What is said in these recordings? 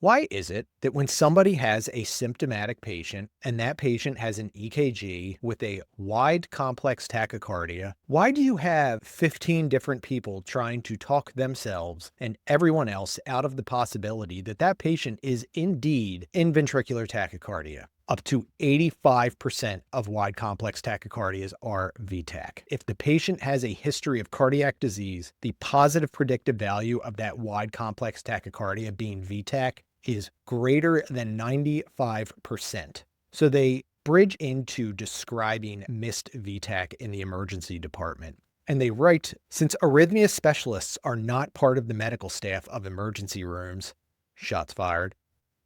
Why is it that when somebody has a symptomatic patient and that patient has an EKG with a wide complex tachycardia, why do you have 15 different people trying to talk themselves and everyone else out of the possibility that that patient is indeed in ventricular tachycardia? Up to 85% of wide complex tachycardias are VTAC. If the patient has a history of cardiac disease, the positive predictive value of that wide complex tachycardia being VTAC is greater than 95%. So they bridge into describing missed VTAC in the emergency department. And they write, since arrhythmia specialists are not part of the medical staff of emergency rooms, shots fired,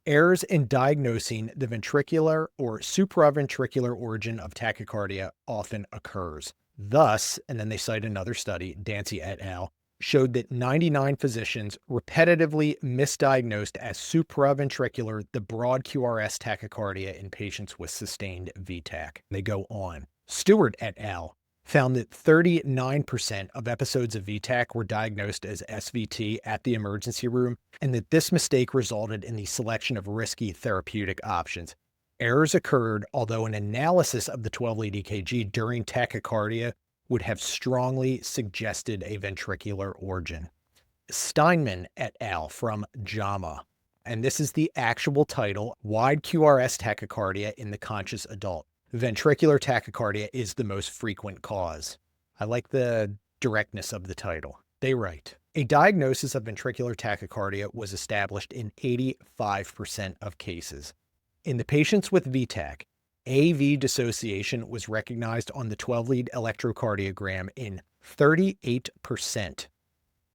errors in diagnosing the ventricular or supraventricular origin of tachycardia often occurs. Thus, and then they cite another study, Dancy et al., showed that 99 physicians repetitively misdiagnosed as supraventricular the broad QRS tachycardia in patients with sustained VTAC. They go on. Stewart et al. Found that 39% of episodes of VTAC were diagnosed as SVT at the emergency room, and that this mistake resulted in the selection of risky therapeutic options. Errors occurred, although an analysis of the 12-lead EKG during tachycardia would have strongly suggested a ventricular origin. Steinman et al. From JAMA, and this is the actual title, Wide QRS Tachycardia in the Conscious Adult. Ventricular tachycardia is the most frequent cause. I like the directness of the title. They write, a diagnosis of ventricular tachycardia was established in 85% of cases. In the patients with VTAC, AV dissociation was recognized on the 12-lead electrocardiogram in 38%